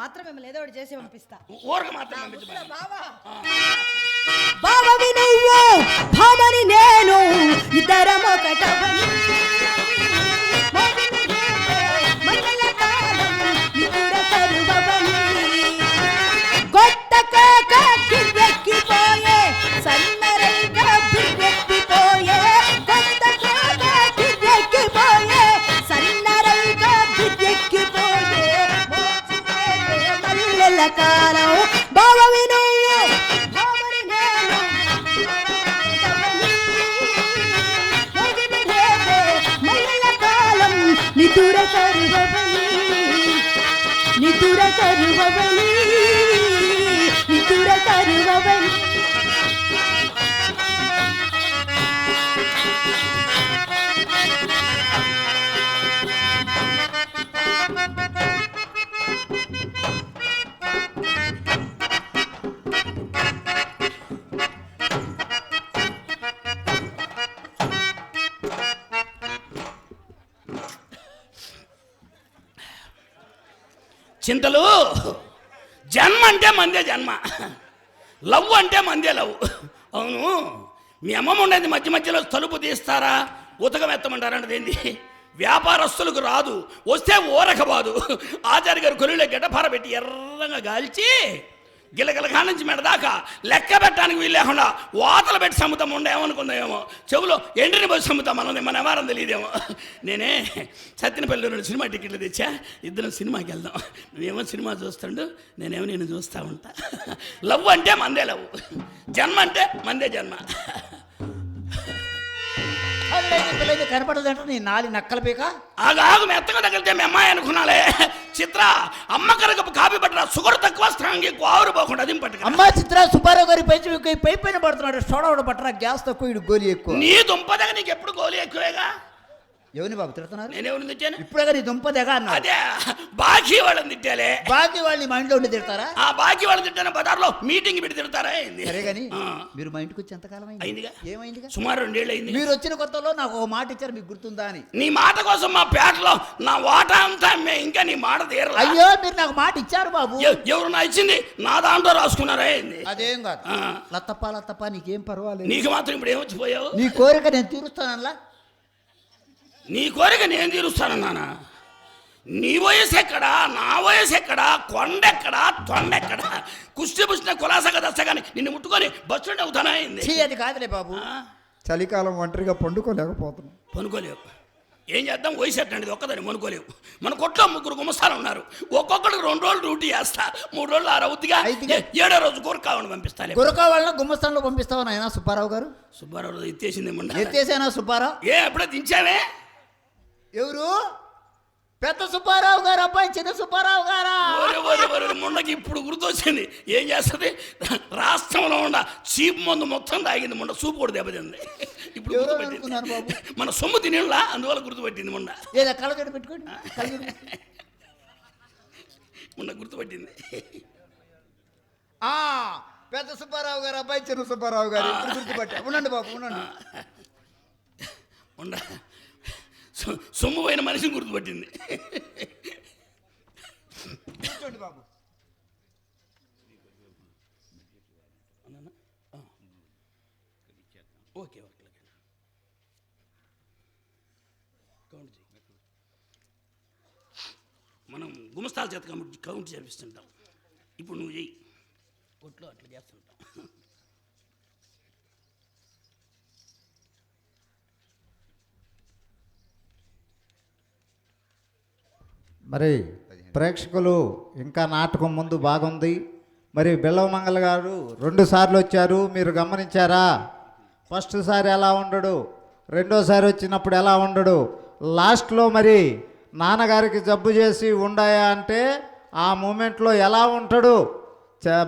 మాత్రం మిమ్మల్ని ఏదో ఒకటి చేసి పంపిస్తా. ఊరక మాత్రం బావవి నువ్వు భామని నేను ఇద్దరం ఒకటవని కిర్రెక్కిపోయే సన్నరైగా బిర్రెక్కిపోయే కొత్త కిర్రెక్కిపోయే సన్నరైగా బిర్రెక్కిపోయే మల్లెల కాలం బావవి నువ్వు భామని నేను మల్లెల కాలం నిదుర కరువవని నిదుర కరువవని నిదుర కరువవని. చింతలు జన్మ అంటే మందే జన్మ, లవ్ అంటే మందే లవ్. అవును, మీ అమ్మమ్మ ఉండేది మధ్య మధ్యలో తలుపు తీస్తారా ఉతకం ఎత్తమంటారంటది ఏంది? వ్యాపారస్తులకు రాదు, వస్తే ఊరక బాదు. ఆచార్య గారు కొలువులో గడ్డపార పెట్టి ఎర్రగా గాల్చి గిలగిలగా నుంచి మెడదాకా లెక్క పెట్టడానికి వీలు లేకుండా వాతలు పెట్టి సముద్రం ఉండేమనుకుందామేమో, చెవులో ఎండ్రిని పోయి సముద్రం మనది మన ఎవరం తెలియదేమో. నేనే సత్యనపల్లి నుండి సినిమా టికెట్లు తెచ్చా, ఇద్దరం సినిమాకి వెళ్దాం. నువ్వేమో సినిమా చూస్తాడు, నేనేమో నేను చూస్తూ ఉంటా. లవ్ అంటే మందే లవ్, జన్మ అంటే మందే జన్మ. కనపడదంటే నీ నాలి నక్కల పీక ఆగు మెత్తగా తగిలితే మీ అమ్మాయి అనుకున్నాలే. చిత్ర అమ్మ కరగపు కాపీ పట్టరా, షుగర్ తక్కువ స్ట్రాంగ్ ఎక్కువ ఆవురు పోకుండా అది పట్టు. అమ్మ చిత్ర సుబ్బారావు గారి పై పైన పడుతున్నాడు, సోడా పట్టరా, గ్యాస్ తక్కువ ఇడు గోలి ఎక్కువ. నీ దుంపదగ నీకు ఎప్పుడు గోలి ఎక్కువేగా. ఎవరిని బాబు తిడుతున్నారు? నేనెవరిని తిట్టాను? ఇప్పుడే నీ దుంప దగ్గర అన్నా. అదే బాకీ వాళ్ళని తిట్టాలే. బాకీ వాళ్ళని మా ఇంట్లో ఉండి తిడతారా? ఆ బాకీ వాళ్ళని తిట్టాను, బజార్లో మీటింగ్ పెట్టి తిడతారా? సరే కానీ మీరు మా ఇంటికి వచ్చి ఎంతకాలం అయిందిగా? ఏమైందిగా? సుమారు 2 ఏళ్ళు అయింది. మీరు వచ్చిన కొత్తలో నాకు ఒక మాట ఇచ్చారు, మీకు గుర్తుందా అని. నీ మాట కోసం మా పేటలో నా వాటా అంతా ఇంకా నీ మాట తీరలా. అయ్యో మీరు నాకు మాట ఇచ్చారు బాబు. ఎవరు నా ఇచ్చింది? నా దాంట్లో రాసుకున్నారా? అదేం కాదు, లత్తప్ప నీకేం పర్వాలేదు. నీకు మాత్రం ఇప్పుడు ఏమొచ్చిపోయావు? నీ కోరిక నేను తీరుస్తానల్లా. నీ కోరిక నేను తీరుస్తానన్నానా? నీ వయసు ఎక్కడా, నా వయసు ఎక్కడా, కొండెక్కడా, తొండెక్కడా, కుష్టి పుష్టిన కులాసగా దస్తగాని నిన్ను ముట్టుకొని బస్సు అవుతానా? అది కాదులే బాబు, చలికాలం ఒంటరిగా పండుకోలేకపోతున్నాం. పనుకోలేవు. ఏం చేద్దాం, వయసు ఎట్టండి ఒక్కదాన్ని పనుకోలేవు. మన కొట్లో 3 గుమస్తాలు ఉన్నారు, ఒక్కొక్కడికి 2 రోజులు డ్యూటీ చేస్తా, 3 రోజులు 6 అవుద్దిగా. 7వ రోజు గురకావాలని పంపిస్తాను. గురకా వాళ్ళని గుమ్మస్థానంలో పంపిస్తావు నాయన సుబ్బారావు గారు. సుబ్బారావు ఎత్తేసింది ఎత్తేసానా సుబ్బారావు? ఎప్పుడే దించావే? ఎవరు? పెద్ద సుబ్బారావు గారు అబ్బాయి చిన్న సుబ్బారావు గారా? ముండకి ఇప్పుడు గుర్తొచ్చింది. ఏం చేస్తుంది, రాష్ట్రంలో ఉన్న చీప్ మందు మొత్తం తాగింది ముండ, సూపు కూడా దెబ్బతింది. ఇప్పుడు మన సొమ్ము తినేలా, అందువల్ల గుర్తుపట్టింది ముండ. ఏదో కళ్ళజోడు పెట్టుకోండి, ముండ గుర్తుపట్టింది. పెద్ద సుబ్బారావు గారు అబ్బాయి చిన్న సుబ్బారావు గారు గుర్తుపట్టా. ఉండండి బాబు ఉండండి. ఉండ సొమ్ము పోయిన మనిషిని గుర్తుపట్టింది. బాబు ఓకే ఓకే మనం గుమస్తాల చేత కౌంట్ చేపిస్తుంటాం. ఇప్పుడు నువ్వు చెయ్యి, కొట్లో అట్లా చేస్తుంటాం. మరి ప్రేక్షకులు ఇంకా నాటకం ముందు బాగుంది. మరి బిల్లవమంగళ గారు 2 సార్లు వచ్చారు, మీరు గమనించారా? ఫస్ట్ సారి ఎలా ఉండడు, రెండోసారి వచ్చినప్పుడు ఎలా ఉండడు, లాస్ట్లో మరి నాన్నగారికి జబ్బు చేసి ఉండాయా అంటే ఆ మూమెంట్లో ఎలా ఉంటాడు,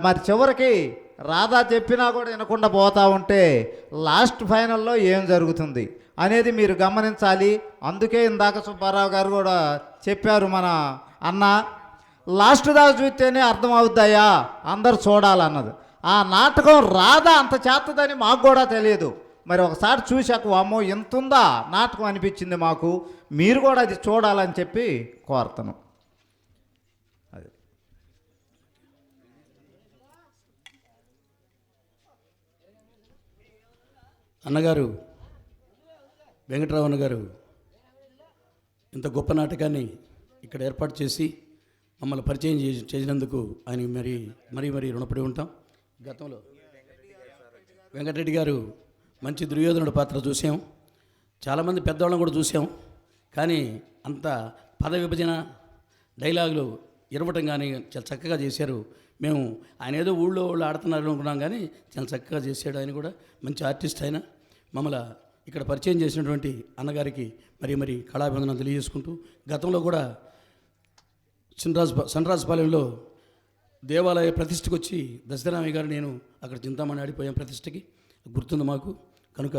మరి చివరికి రాధా చెప్పినా కూడా వినకుండా పోతూ ఉంటే లాస్ట్ ఫైనల్లో ఏం జరుగుతుంది అనేది మీరు గమనించాలి. అందుకే ఇందాక సుబ్బారావు గారు కూడా చెప్పారు, మన అన్న లాస్ట్ దాకా చూస్తేనే అర్థమవుతాయా, అందరు చూడాలన్నది. ఆ నాటకం రాధా అంత చేతదని మాకు కూడా తెలియదు. మరి ఒకసారి చూశాక అమ్మో ఎంతుందా నాటకం అనిపించింది మాకు, మీరు కూడా అది చూడాలని చెప్పి కోరుతాను. అది అన్నగారు వెంకటరావు అన్నగారు ఇంత గొప్ప నాటకాన్ని ఇక్కడ ఏర్పాటు చేసి మమ్మల్ని పరిచయం చేసినందుకు ఆయన మరీ రుణపడి ఉంటాం. గతంలో వెంకటరెడ్డి గారు మంచి దుర్యోధనుడి పాత్ర చూసాం, చాలామంది పెద్దవాళ్ళని కూడా చూసాం. కానీ అంత పద విభజన డైలాగులు ఇరవటం కానీ చాలా చక్కగా చేశారు. మేము ఆయన ఏదో ఊళ్ళో వాళ్ళు ఆడుతున్నారు అనుకున్నాం, కానీ చాలా చక్కగా చేశాడు. ఆయన కూడా మంచి ఆర్టిస్ట్. ఆయన మమ్మల్ని ఇక్కడ పరిచయం చేసినటువంటి అన్నగారికి మరీ కళాభివందనం తెలియజేసుకుంటూ, గతంలో కూడా సన్రాజపాలెంలో దేవాలయ ప్రతిష్టకు వచ్చి దశరామయ్య గారు నేను అక్కడ చింతామణి ఆడిపోయాం ప్రతిష్టకి, గుర్తుంది మాకు. కనుక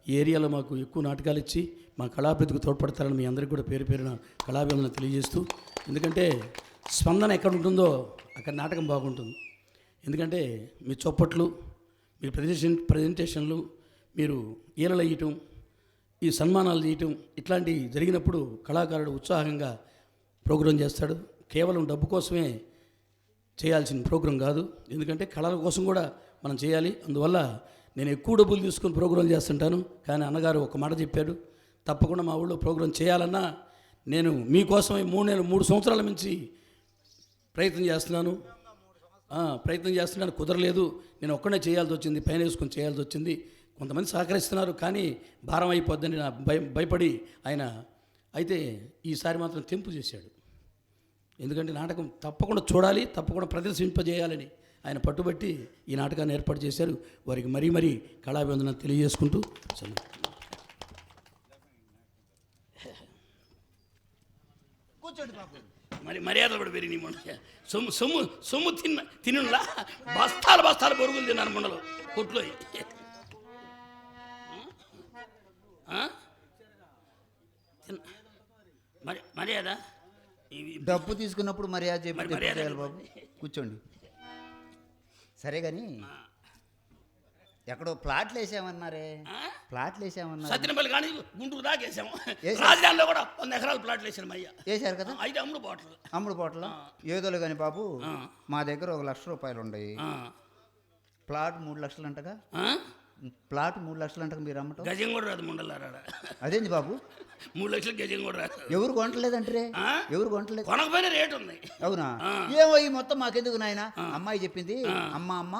ఈ ఏరియాలో మాకు ఎక్కువ నాటకాలు ఇచ్చి మా కళాభివృద్ధికి తోడ్పడతారని మీ అందరికీ కూడా పేరున కళాభివందనం తెలియజేస్తూ, ఎందుకంటే స్పందన ఎక్కడ ఉంటుందో అక్కడ నాటకం బాగుంటుంది. ఎందుకంటే మీ చొప్పట్లు, మీ ప్రజెంటేషన్లు, మీరు ఈలలు వేయటం, ఈ సన్మానాలు చేయటం ఇట్లాంటివి జరిగినప్పుడు కళాకారుడు ఉత్సాహంగా ప్రోగ్రాం చేస్తాడు. కేవలం డబ్బు కోసమే చేయాల్సిన ప్రోగ్రాం కాదు, ఎందుకంటే కళల కోసం కూడా మనం చేయాలి. అందువల్ల నేను ఎక్కువ డబ్బులు తీసుకొని ప్రోగ్రాం చేస్తుంటాను. కానీ అన్నగారు ఒక మాట చెప్పాడు, తప్పకుండా మా ఊళ్ళో ప్రోగ్రాం చేయాలన్నా నేను మీకోసమే 3 సంవత్సరాల నుంచి ప్రయత్నం చేస్తున్నాను, కుదరలేదు. నేను ఒక్కడే చేయాల్సి వచ్చింది, పైన వేసుకొని చేయాల్సి వచ్చింది. కొంతమంది సహకరిస్తున్నారు, కానీ భారం అయిపోద్దని నా భయపడి ఆయన అయితే ఈసారి మాత్రం తెంపు చేశాడు. ఎందుకంటే నాటకం తప్పకుండా చూడాలి, తప్పకుండా ప్రదర్శింపజేయాలని ఆయన పట్టుబట్టి ఈ నాటకాన్ని ఏర్పాటు చేశారు. వారికి మరీ కళాభివందనం తెలియజేసుకుంటూ కూర్చోండి బాబు. మరి మర్యాద కూడా పెరిగి సొమ్ము తినులా బస్తాలు బొరుగులు తిన్నారు మొండలు కొట్లో. మర్యాద డబ్బు తీసుకున్నప్పుడు మర్యాద చెప్పాలి బాబు. కూర్చోండి. సరే కానీ ఎక్కడో ప్లాట్లు వేసామన్నారే, ప్లాట్లు వేసామన్నారు. సత్యనపల్లి కానీ గుంటూరు దాకా వేసాము. రాజధానిలో కూడా 100 ఎకరాలు ప్లాట్లు వేసాను అయ్యా. వేసారు కదా. అయితే అమ్ముడు బాటలు ఏదోలే కానీ బాబు, మా దగ్గర 1 లక్ష రూపాయలు ఉన్నాయి. ప్లాట్ 3 లక్షలు అంటగా. ప్లాట్ 3 లక్షలు అంటగా మీరు అమ్మటం. గజం కూడా రాదు ముండలారా. అదేంది బాబు 3 లక్షలు గజం కూడా రాదు. ఎవరు కొనట్లేదంటే ఎవరు కొనట్లేదు, కొనకపోయినా రేటు ఉంది. అవునా? ఏమో ఈ మొత్తం మాకెందుకు నాయన. అమ్మాయి చెప్పింది, అమ్మ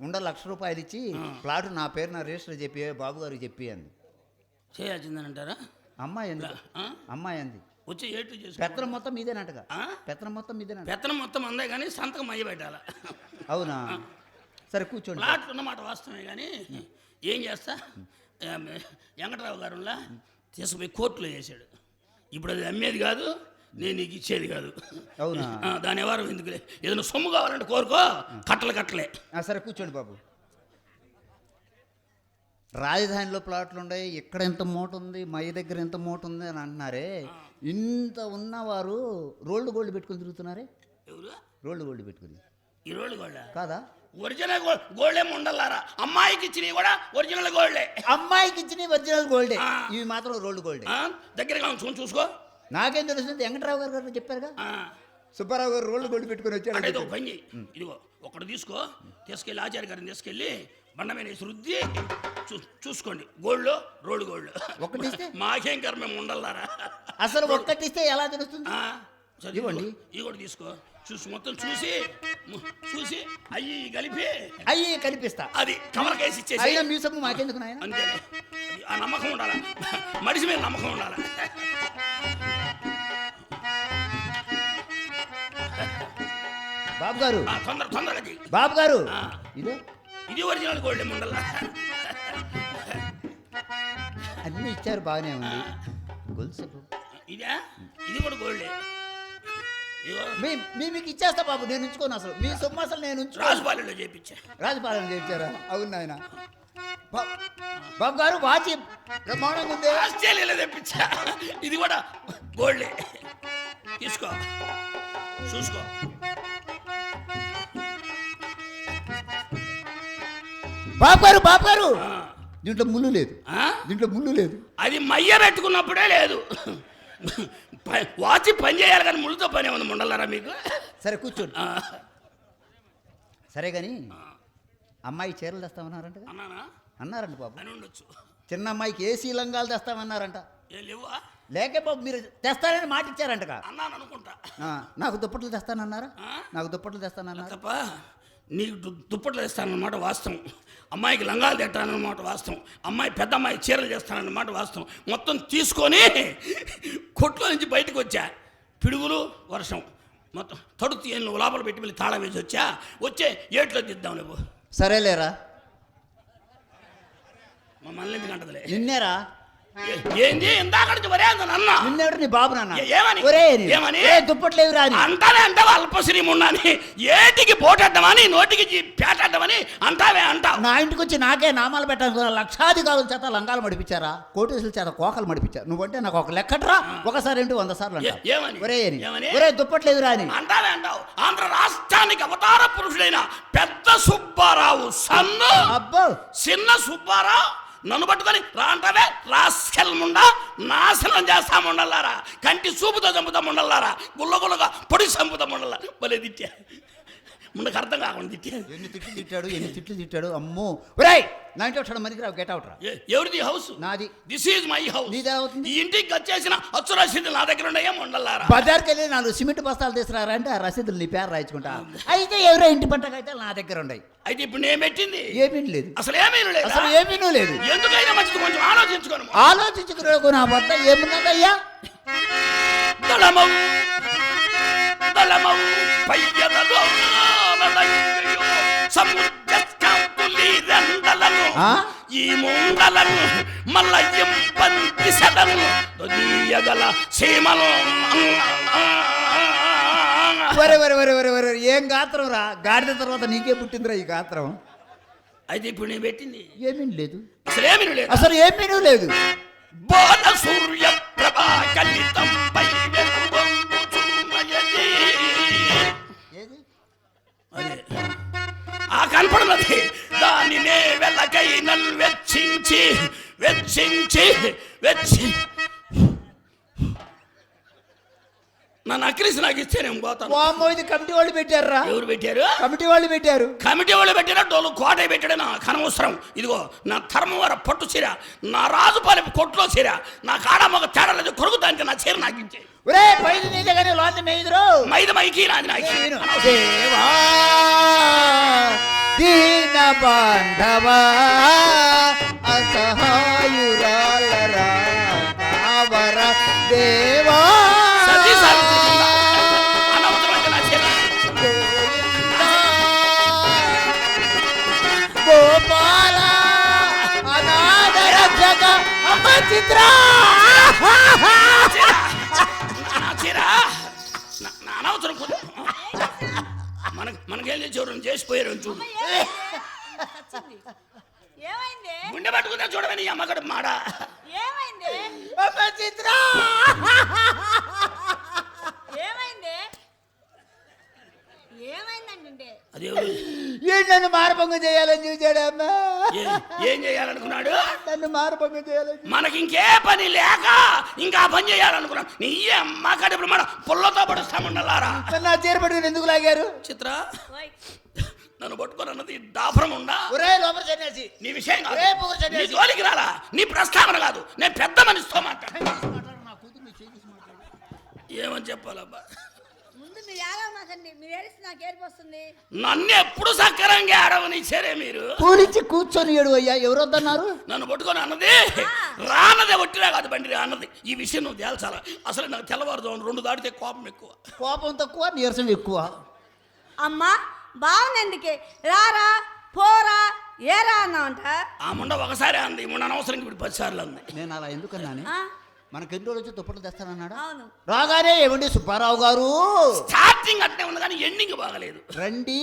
1 లక్ష రూపాయలు ఇచ్చి ప్లాట్ నా పేరున రిజిస్టర్ చెప్పి బాబు గారికి చెప్పి అంది. చేయాల్సిందని అంటారా? అమ్మాయి అంది వచ్చి ఏటు చేసి పెత్తనం మొత్తం మీదేనట్టుగా. పెత్తనం మొత్తం అందే కానీ సంతకం అయ్యి పెట్టాలా. అవునా? సరే కూర్చోండి. ప్లాట్ ఉన్నమాట వాస్తవమే, కానీ ఏం చేస్తా, వెంకటరావు గారులా తీసుకుపోయి కోర్టులో వేసాడు. ఇప్పుడు అది అమ్మేది కాదు, నేను నీకు ఇచ్చేది కాదు. అవునా? దాని ఎవరు ఎందుకులే, ఏదైనా సొమ్ము కావాలంటే కోరుకో, కట్టలే. సరే కూర్చోండి బాబు. రాజధానిలో ప్లాట్లు ఉన్నాయి, ఇక్కడ ఎంత మూట ఉంది, మా దగ్గర ఎంత మూట ఉంది అని అంటున్నారే. ఇంత ఉన్నవారు రోల్డ్ గోల్డ్ పెట్టుకుని తిరుగుతున్నారే. ఎవరు రోల్డ్ గోల్డ్ పెట్టుకుని? ఈ రోల్డ్ గోల్డ్ కాదా? ఒరిజినల్ గోల్డే ఉండలారా. అమ్మాయికి ఇచ్చినవి కూడా ఒరిజినల్ గోల్డే. అమ్మాయికి ఇచ్చినవి ఒరిజినల్ గోల్డే, ఇవి మాత్రం రోల్డ్ గోల్డే. దగ్గరగా చూసుకో. నాకేం తెలుస్తుంది, వెంకటరావు గారు చెప్పారుగా. సుబ్బారావు గారు రోల్డ్ గోల్డ్ పెట్టుకుని వచ్చాడు. అంటే ఒక పని చెయ్యి, ఇదిగో ఒకటి తీసుకెళ్ళి ఆచార్య గారిని తీసుకెళ్ళి బండ మీద వేసి రుద్ది చూసుకోండి. గోల్డ్ రోల్డ్ గోల్డ్ ఒకటిస్తే మాకేం కర్మ మేము ఉండలారా. అసలు ఒక్కటిస్తే ఎలా తెలుస్తుంది? ఇవ్వండి. ఇది కూడా తీసుకో, మొత్తం చూసి అయ్యి కనిపిస్తా. అది కవర్ కేసి ఇచ్చేసి మీ సొమ్ము మాకెందుకు నాయన. అంతే, ఆ నమ్మకం ఉండాలా, మనిషి మీద నమ్మకం ఉండాలా. బాబు గారు తొందరగా బాబు గారు, ఇది ఒరిజినల్ గోల్డ్ ముండల్లా. అన్ని ఇచ్చారు, బాగానే ఉంది. గొలుసు ఇది కూడా గోల్డే. మీకు ఇచ్చేస్తా బాబు, నేను ఉంచుకోను. అసలు మీ సొమ్ము అసలు నేను రాజుపాలెంలో చేయించారా? అవును నాయన. బాబు గారు వాచి బ్రహ్మాండంగా ఉంది. ఆస్ట్రేలియాలో తెప్పించా, ఇది కూడా గోల్డే. చూసుకో. బాబు గారు దీంట్లో ముళ్ళు లేదు. అది మయ్య పెట్టుకున్నప్పుడే లేదు. వాచి పని చేయాలి కానీ ముళ్ళుతో పని ఉంది ముండలారా మీకు. సరే కూర్చోండి. సరే కానీ అమ్మాయి చీరలు తెస్తామన్నారంట. అన్నానా? అన్నారంట బాబు. అని ఉండొచ్చు. చిన్న అమ్మాయికి ఏసీ లంగాలు తెస్తామన్నారంట. ఏ లేవా? లేకే బాబు, మీరు తెస్తారని మాట ఇచ్చారంటగా. అన్నాను అనుకుంటా. నాకు దుప్పట్లు తెస్తానన్నారా? ఆ? నాకు దుప్పట్లు తెస్తానన్నారా? తప్ప నీకు దుప్పట్లు వేస్తానన్నమాట వాస్తవం, అమ్మాయికి లంగాలు తెట్టానన్నమాట వాస్తవం, అమ్మాయి పెద్ద అమ్మాయి చీరలు చేస్తానన్నమాట వాస్తవం. మొత్తం తీసుకొని కొట్లో నుంచి బయటకు వచ్చా, పిడుగులు వర్షం మొత్తం తడుతు నువ్వు లోపల పెట్టి మళ్ళీ తాళం వేసి వచ్చే ఏట్లో దిద్దాం నువ్వు. సరేలేరా, మమ్మల్ని ఎందుకు అంటదిలే. నిన్నేరా? ఏంది ఇందాక నుంచి వరే అంత అన్న నిన్నేడు నీ బాబు నాన్న ఏమని ఏమని దుప్పట్లు ఏవి రాని అంటానే అంటావా? అల్పశ్రీము ఉన్నాని ఏటికి పోటడ్డమని నోటికి పేటడ్డమని అంటావే అంటావు. నా ఇంటికి వచ్చి నాకే నామాలు పెట్టాలనుకున్నా. లక్షాధికారుల చేత లంగాలు మడిపించారా, కోటేశ్వరుల చేత కోకలు మడిపించారు. నువ్వంటే నాకు ఒక లెక్కట్రా. ఒకసారి ఏంటి 100 సార్లు అంటావు. ఏమని ఒరే దుప్పట్లు ఏవి రాని అంటావే అంటావు. ఆంధ్ర రాష్ట్రానికి అవతార పురుషుడైన పెద్ద సుబ్బారావు సన్ను అబ్బో చిన్న సుబ్బారావు నన్ను పట్టుకొని రాంటావే రాస్కెల్ ముండా, నాశనం చేస్తా ముండల్లారా, కంటి చూపుతో చంపుతా ముండల్లారా, గుల్లగుల్లగా పొడి చంపుతా ముండల్లా. భలే తిట్టా, ముందుకు అర్థం కాకుండా తిట్టా. ఎన్ని తిట్లు తిట్టాడు అమ్మో. ఒరేయ్ నా ఇంటి వచ్చాడు మరికి రావు, గెట్ అవుట్ రా. ఎవరిది హౌస్? నాది. This is my house. నీదే అవుతుంది. ఈ ఇంటికి వచ్చేసిన అచ్చు రసీదులు నా దగ్గర ఉన్నాయా ముండల్లారా? బజార్కి వెళ్ళి 4 సిమెంట్ బస్తాలు తీసుకురారా అంటే ఆ రసీదులు నీ పేరు రాయించుకుంటా. అయితే ఎవరో ఇంటి పంటకైతే నా దగ్గర ఉన్నాయి. అయితే ఇప్పుడు నేను పెట్టింది ఏమీ లేదు, అసలు ఏమీ లేదు, అసలు ఏమీ లేదు. ఎందుకైనా మంచిది కొంచెం ఆలోచించుకోను. ఆలోచించుకునే నా వద్ద ఏమున్నదయ్యా? దళమౌ దళమౌ పయ్యదలో సముద్రస్కాంతులీరందలను ఈ ముండలను మల్లయ్యం పంపిసదను దొదీయగల సీమలో. వరే ఏం గాత్రం రా, గాడిద తర్వాత నీకే పుట్టిందిరా ఈ గాత్రం. అయితే ఇప్పుడు నేను పెట్టింది ఏమీ లేదు, అసలు ఏమీ లేదు. బోధ సూర్య ప్రభా కలితం పై ఆ కనపడనది దానినే వెళ్ళకై నన్ను వెచ్చించి నన్ను అక్కిరిసి నాకు ఇస్తే నేను పోతాను. ఇది కమిటీ వాళ్ళు పెట్టారా? ఎవరు పెట్టారు? కమిటీ వాళ్ళు పెట్టారు. కమిటీ వాళ్ళు పెట్టారా? డోలు కోట పెట్టాడు నా కనవసరం. ఇదిగో నా ధర్మవర పట్టు చీర, నా రాజుపాలెం కొట్లో చీర, నా కాడ మొగ తేడా లేదు, కొరుకుతానికి నా చీర నాకు ఇచ్చే. మైద మైకి నాది నాకు. దేవా దీన బాంధవా అసహాయురాలరా కావర దేవా గోపాల అనాథర జగ అపచిత్ర అనవసరం మనకేం చూడడం చేసిపోయారు చూడు. గుండె పట్టుకుందా చూడమని అమ్మగడు మాడ. అపచిత్ర నన్ను మారభంగం చేయాలని చూశాడమ్మా. ఏం చేయాలనుకున్నాడు? నన్ను మారభంగం చేయాలని. మనకి ఇంకే పని లేక ఇంకా పని చేయాలనుకున్నాడు. నీ అమ్మ కడుపులు మన పుల్లతో పడుస్తామన్నారా? నా చీర పట్టుకుని ఎందుకు లాగారు? చిత్ర నన్ను పట్టుకొని అన్నది దాఫరం ఉందా? నీ విషయం నీ జోలికి రాలా, నీ ప్రస్తావన కాదు, నేను పెద్ద మనిషితో మాట్లాడు. ఏమని చెప్పాలబ్బా? నన్ను ఎప్పుడు సక్కరంగా ఆడవనిచ్చారే మీరు? కూలిచ్చి కూర్చొని ఏడు అయ్యా. ఎవరు వద్దన్నారు? నన్ను పట్టుకొని అన్నది రానదే ఒట్టిరా కాదు బండి అన్నది. ఈ విషయం నువ్వు తేల్చాలా. అసలు నాకు తెల్లవారుజామున 2 దాటితే కోపం ఎక్కువ. కోపం తక్కువ, నీరసం ఎక్కువ. అమ్మా బాగుంది, రారా పోరా ఏరా అన్నావంట. ఆ ముండ ఒకసారి అంది, ఈ ముండ అనవసరం ఇప్పుడు 10 సార్లు అంది. నేను అలా ఎందుకన్నాను? మనకి ఎన్ని రోజులు వచ్చి దుప్పట్లు తెస్తానన్నాడు. అవును. రాగానే ఏమండి సుబ్బారావు గారు స్టార్టింగ్ అట్నే ఉంది కానీ ఎండింగ్ బాగలేదు. రండి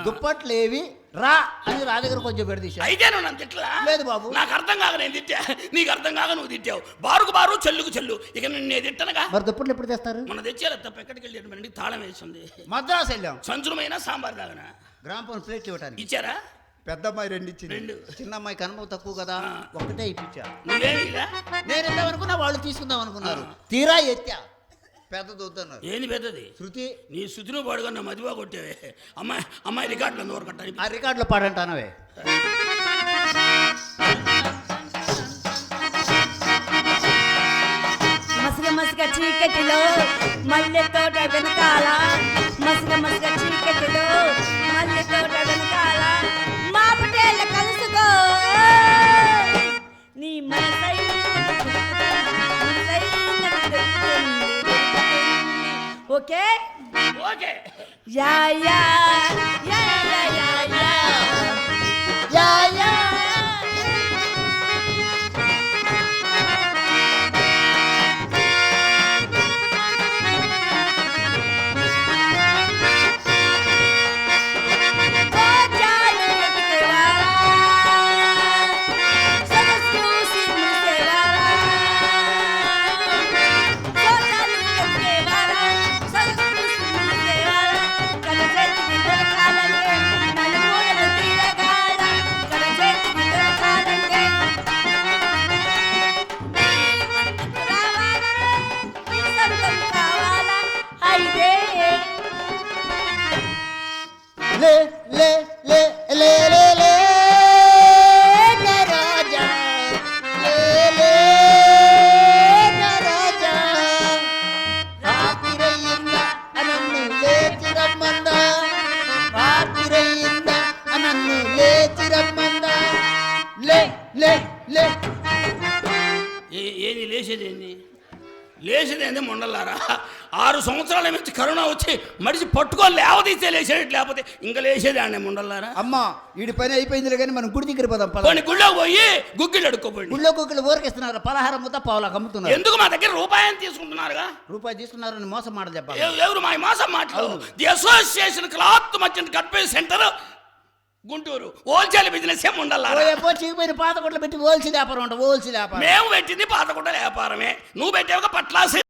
దుప్పట్లు ఏవి రా అని నా దగ్గర కొంచెం పెడదీశా. అయితే నువ్వు నన్ను తిట్టలా? లేదు బాబు, నాకు అర్థం కాక నేను తిట్టా, నీకు అర్థం కాక నువ్వు తిట్టావు. బారుకు బారు చెల్లుకు చెల్లు. ఇక నేను తిట్టనగా. మరి దుప్పట్లు ఎప్పుడు తెస్తారు? మన తెచ్చేలా తప్ప ఎక్కడికి వెళ్ళి తాళం వేసింది. మద్రాసు వెళ్ళాం. సంచులమైన సాంబార్ దాగనా గ్రామ ఫోన్ ప్లేట్లు ఇవ్వటానికి ఇచ్చారా? పెద్ద అమ్మాయి 2 ఇచ్చింది. చిన్న అమ్మాయి కనుమ తక్కువ కదా, ఒకటే ఇప్పించా. నువ్వేమిలా? నేను ఇద్దాం అనుకున్నా, వాళ్ళు తీసుకుందాం అనుకున్నారు. తీరా ఎత్తా పెద్దది వద్దన్నారు. ఏంది పెద్దది? శృతి. నీ శృతిని పాడుగా నా మదివా కొట్టేవే. అమ్మాయి రికార్డులు ఎందుకు కట్టాలి? ఆ రికార్డులో పాడంటానవే. మసగ మసగ చీకటిలో మల్లె తోట వెనకాల, మసగ మసగ చీకటిలో మల్లె తోట వెనకాల మా పటేళ్ళ కలుసుకో నీ okay okay. Yeah yeah yeah yeah yeah yeah yeah yeah లే లే లే లే లే లే నా రాజా, లే లే నా రాజా, రాత్రిరయ్యిందా నన్ను లేచి రమ్మందా, రాత్రిరయ్యిందా నన్ను లేచి రమ్మందా, లే లే లే. ఏంది లేచేదేంది? లేచేదేంది మొండలారా? 6 సంవత్సరాల నుంచి కరోనా వచ్చి మడిచి పట్టుకొని లేవదీస్తే లేచేది, లేకపోతే ఇంకా లేచేది అండి మొండలారా. అమ్మా వీడి పని అయిపోయిందిలే కానీ మనం గుడి దగ్గర పోదాం. కొన్ని గుళ్ళో పోయి గుగ్గిళ్ళు అడుక్కోపోయింది. గుళ్ళో కుక్కలు ఊరికిస్తున్నారు, పలహారం ముద్ద పావులకు అమ్ముతున్నారు. ఎందుకు మా దగ్గర రూపాయలు తీసుకుంటున్నారుగా? రూపాయి తీసుకున్నారని మోసం మాట చెప్పాలి. ఎవరు మా మోసం మాటలు? The association cloth merchant cut piece centre Guntur wholesale business ఏమి ఉండాలి? చీకిపోయిన పాత కొట్లు పెట్టి హోల్సేల్ వ్యాపారం అంట. హోల్సేల్ వ్యాపారం మేము పెట్టింది పాతకుంట వ్యాపారమే. నువ్వు పెట్టావుగా పట్లాసి